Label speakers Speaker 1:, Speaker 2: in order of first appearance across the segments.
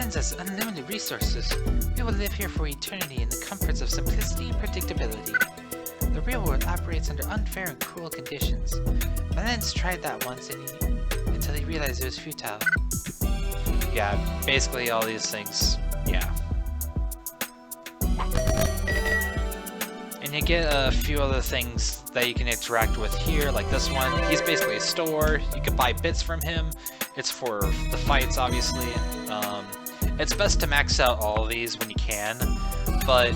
Speaker 1: lends us unlimited resources. We will live here for eternity in the comforts of simplicity and predictability. The real world operates under unfair and cruel conditions. Malens tried that once until he realized it was futile. Yeah, basically all these things, yeah. And you get a few other things that you can interact with here, like this one. He's basically a store. You can buy bits from him. It's for the fights, obviously. It's best to max out all of these when you can, but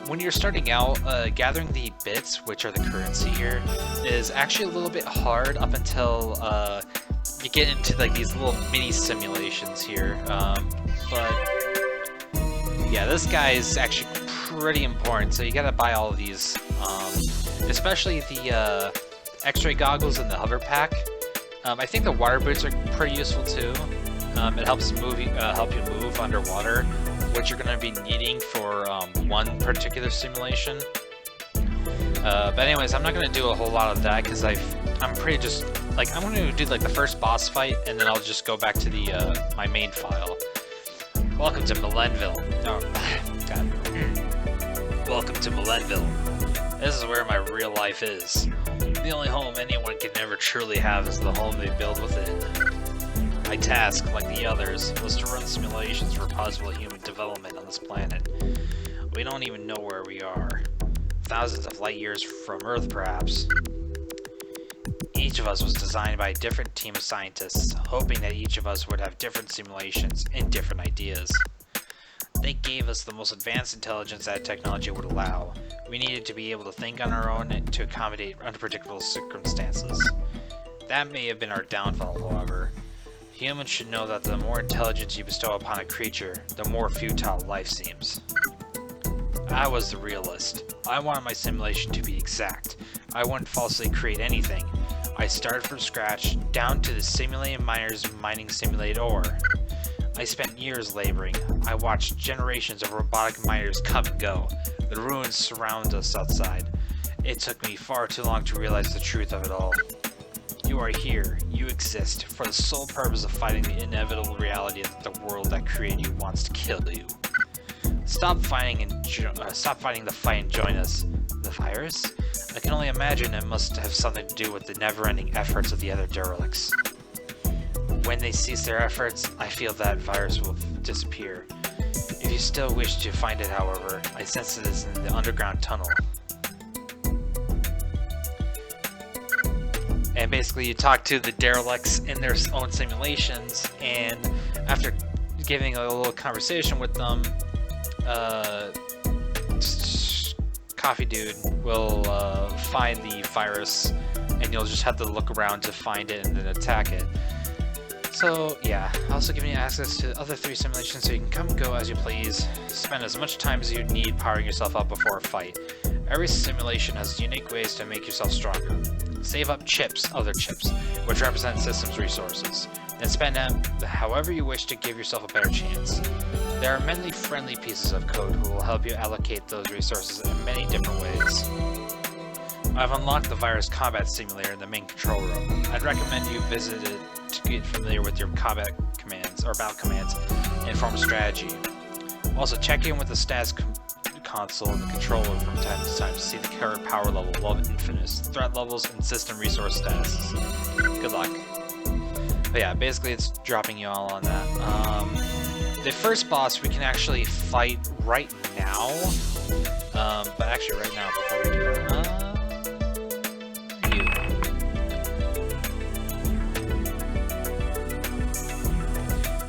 Speaker 1: when you're starting out, gathering the bits, which are the currency here, is actually a little bit hard up until you get into like these little mini simulations here. But yeah, this guy is actually pretty important, so you gotta buy all of these, especially the X-ray goggles and the hover pack. I think the water boots are pretty useful too. It helps help you move underwater, which you're going to be needing for one particular simulation. But anyways, I'm not going to do a whole lot of that because I'm pretty just like I'm going to do like the first boss fight, and then I'll just go back to the my main file. Welcome to Malenville. Oh, God. Welcome to Malenville. This is where my real life is. The only home anyone can ever truly have is the home they build within. My task, like the others, was to run simulations for possible human development on this planet. We don't even know where we are. Thousands of light years from Earth, perhaps. Each of us was designed by a different team of scientists, hoping that each of us would have different simulations and different ideas. They gave us the most advanced intelligence that technology would allow. We needed to be able to think on our own to accommodate unpredictable circumstances. That may have been our downfall, however. Humans should know that the more intelligence you bestow upon a creature, the more futile life seems. I was the realist. I wanted my simulation to be exact. I wouldn't falsely create anything. I started from scratch, down to the simulated miners mining simulated ore. I spent years laboring. I watched generations of robotic miners come and go. The ruins surround us outside. It took me far too long to realize the truth of it all. You are here, you exist, for the sole purpose of fighting the inevitable reality that the world that created you wants to kill you. Stop fighting the fight and join us. The virus? I can only imagine it must have something to do with the never-ending efforts of the other derelicts. When they cease their efforts, I feel that virus will disappear. If you still wish to find it, however, I sense it is in the underground tunnel. And basically you talk to the derelicts in their own simulations, and after giving a little conversation with them, Coffee Dude will find the virus, and you'll just have to look around to find it and then attack it. So yeah, also giving you access to the other 3 simulations so you can come and go as you please. Spend as much time as you need powering yourself up before a fight. Every simulation has unique ways to make yourself stronger. Save up chips, other chips, which represent systems resources, and spend them however you wish to give yourself a better chance. There are many friendly pieces of code who will help you allocate those resources in many different ways. I've unlocked the virus combat simulator in the main control room. I'd recommend you visit it to get familiar with your combat commands, or battle commands, and form a strategy. Also, check in with the status console in the control room from time to time to see the current power level, love infinites, threat levels, and system resource statuses. Good luck. But yeah, basically it's dropping you all on that. The first boss we can actually fight right now, but actually right now before we do that,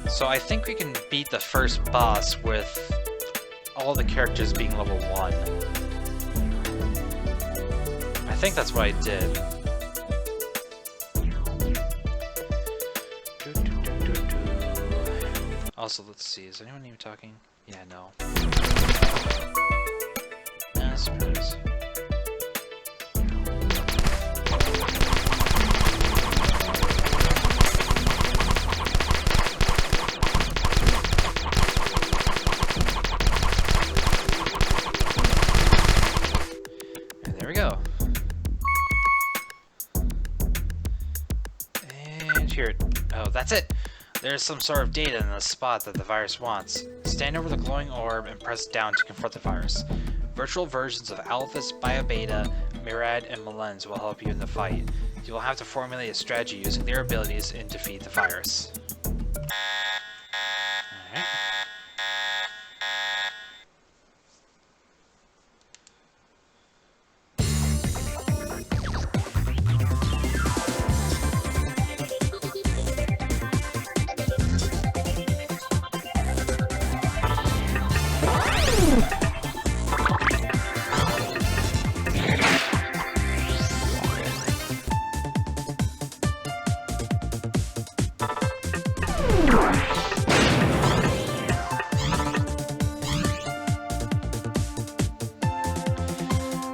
Speaker 1: So I think we can beat the first boss with all the characters being level 1. I think that's what I did. Also, let's see, is anyone even talking? Yeah, no. Nah, surprise. Here, oh, that's it. There's some sort of data in the spot that the virus wants. Stand over the glowing orb and press down to confront the virus. Virtual versions of Alphys, Biobeta, Mirad, and Malens will help you in the fight. You will have to formulate a strategy using their abilities and defeat the virus. Alright.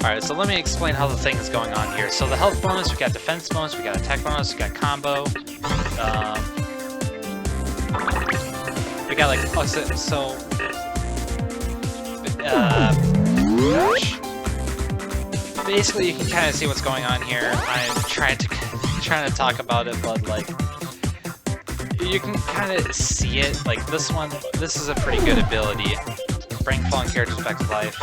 Speaker 1: Alright, so let me explain how the thing is going on here. So the health bonus, we got defense bonus, we got attack bonus, we got combo. We got like, oh, gosh. Basically, you can kind of see what's going on here. I'm trying to talk about it, but like, you can kind of see it. Like this is a pretty good ability. Bring fallen characters back to life.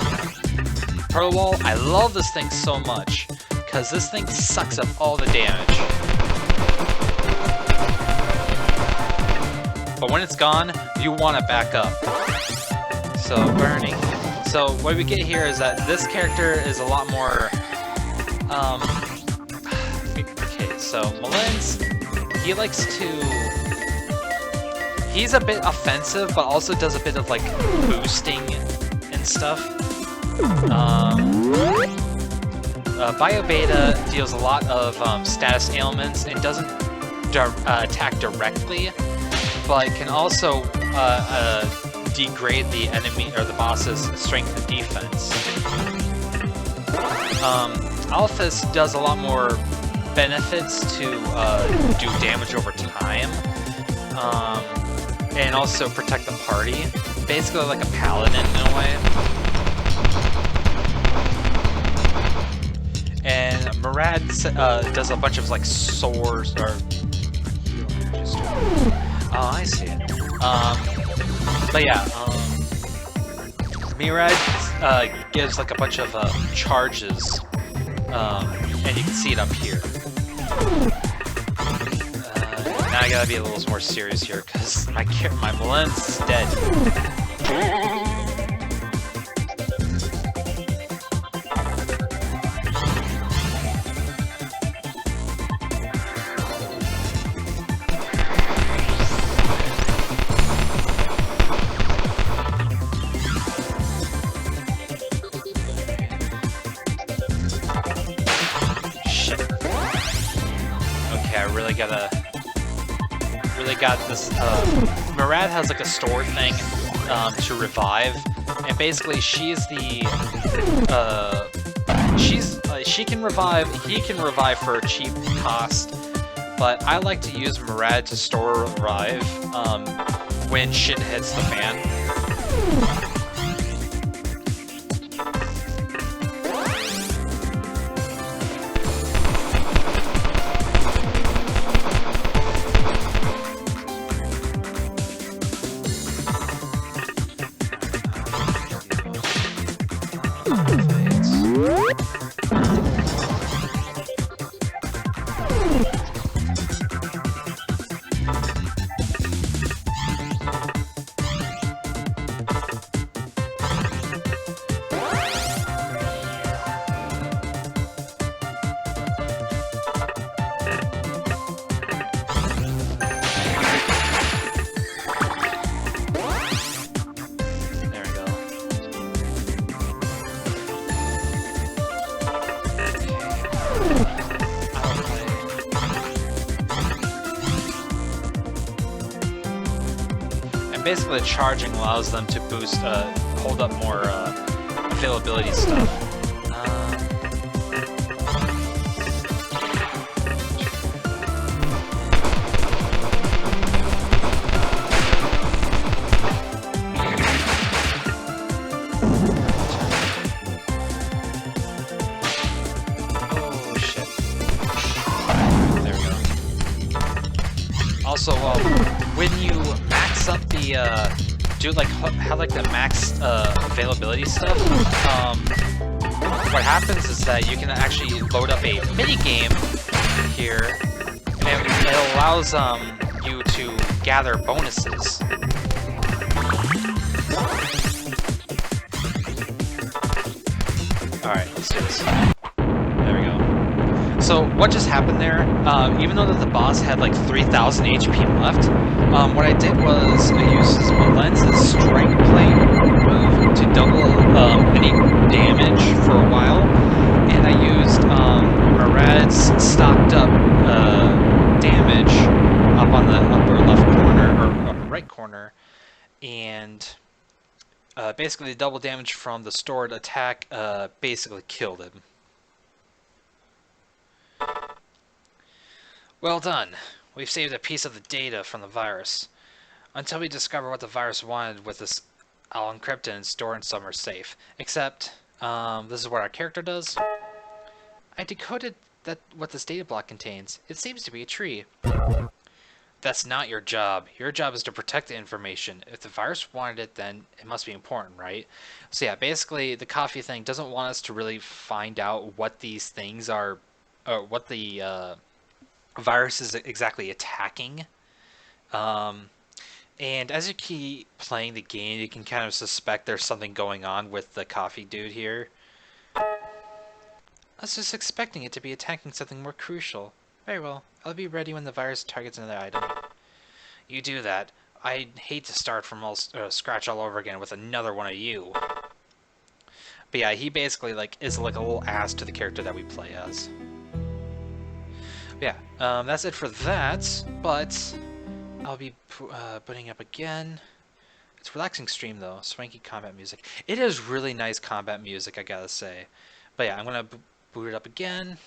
Speaker 1: Pearl Wall, I love this thing so much, because this thing sucks up all the damage. But when it's gone, you want to back up. So, burning. So, what we get here is that this character is a lot more... okay, so, Malens, he likes to... He's a bit offensive, but also does a bit of, like, boosting and stuff. Biobeta deals a lot of status ailments and doesn't attack directly, but can also degrade the enemy or the boss's strength and defense. Alphys does a lot more benefits to do damage over time, and also protect the party. Basically like a paladin in a way. And Mirad does a bunch of like swords or... Oh, I see it. But yeah, Mirad gives like a bunch of charges, and you can see it up here. Now I gotta be a little more serious here, because my Malens is dead. Got this, Mirad has like a store thing to revive, and basically she's the, she can revive, he can revive for a cheap cost, but I like to use Mirad to store revive when shit hits the fan. Basically, charging allows them to boost, hold up more availability stuff. Oh shit! There we go. Also, when do like have like the max availability stuff, what happens is that you can actually load up a mini game here, and it allows you to gather bonuses. All right, let's do this. There we go. So what just happened there? Even though that the boss had like 3,000 HP left, what I did was I used Malen's strike plate move to double any damage for a while, and I used Murad's stocked up damage up on the upper left corner or upper right corner, and basically the double damage from the stored attack basically killed him. Well done. We've saved a piece of the data from the virus. Until we discover what the virus wanted with this, I'll encrypt it and store it somewhere safe. Except, this is what our character does. I decoded what this data block contains. It seems to be a tree. That's not your job. Your job is to protect the information. If the virus wanted it, then it must be important, right? So yeah, basically the coffee thing doesn't want us to really find out what these things are, or what the virus is exactly attacking. And as you keep playing the game, you can kind of suspect there's something going on with the coffee dude here. I was just expecting it to be attacking something more crucial. Very well. I'll be ready when the virus targets another item. You do that. I'd hate to start from scratch all over again with another one of you. But yeah, he basically is like a little ass to the character that we play as. Yeah, that's it for that, but I'll be putting up again. It's a relaxing stream though, swanky combat music. It is really nice combat music, I gotta say. But yeah, I'm gonna boot it up again.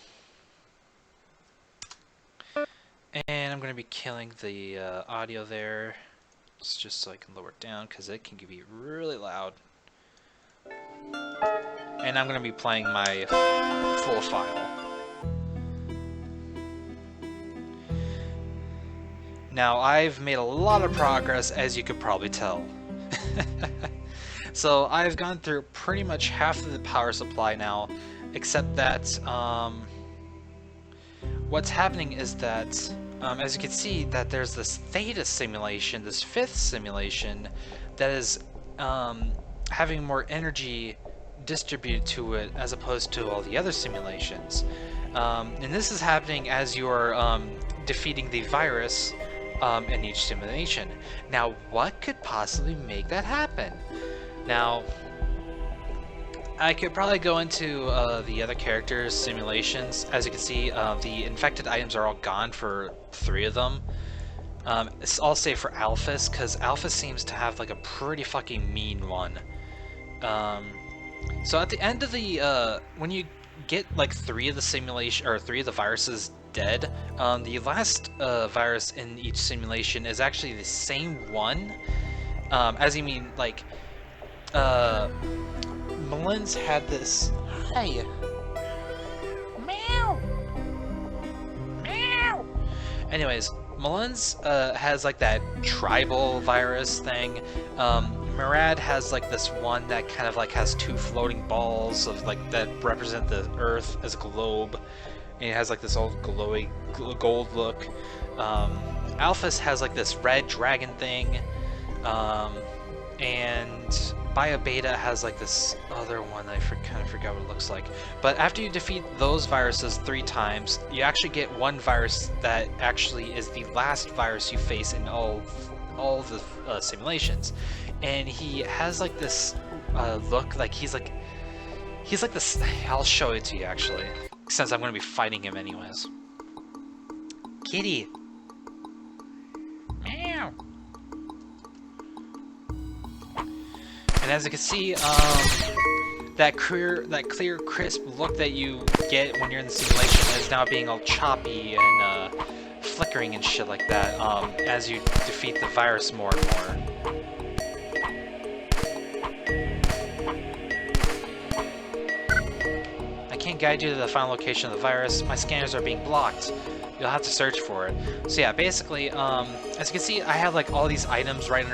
Speaker 1: And I'm gonna be killing the audio there. It's just so I can lower it down, because it can be really loud. And I'm gonna be playing my full file. Now, I've made a lot of progress, as you could probably tell. So, I've gone through pretty much half of the power supply now, except that, what's happening is that, as you can see, that there's this theta simulation, this fifth simulation, that is, having more energy distributed to it, as opposed to all the other simulations. And this is happening as you're, defeating the virus, in each simulation. Now, what could possibly make that happen? Now, I could probably go into the other characters' simulations. As you can see, the infected items are all gone for 3 of them. I'll say for Alphys, because Alphys seems to have like a pretty fucking mean one. So at the end of the when you get like 3 of the simulation or 3 of the viruses dead, the last virus in each simulation is actually the same one. As you mean, like, Malen's had this. Hi. Meow. Meow. Anyways, Malen's has like that tribal virus thing. Murad has like this one that kind of like has 2 floating balls of like that represent the Earth as a globe. And it has like this old glowy gold look. Alphys has like this red dragon thing, and Bio Beta has like this other one. I kind of forgot what it looks like. But after you defeat those viruses 3 times, you actually get one virus that actually is the last virus you face in all the simulations, and he has like this look, like he's like this. I'll show it to you actually, since I'm going to be fighting him anyways. Kitty. Meow. And as you can see, that clear, crisp look that you get when you're in the simulation is now being all choppy and flickering and shit like that, as you defeat the virus more and more. I can't guide you to the final location of the virus. My scanners are being blocked. You'll have to search for it. So yeah, basically, as you can see, I have like all these items right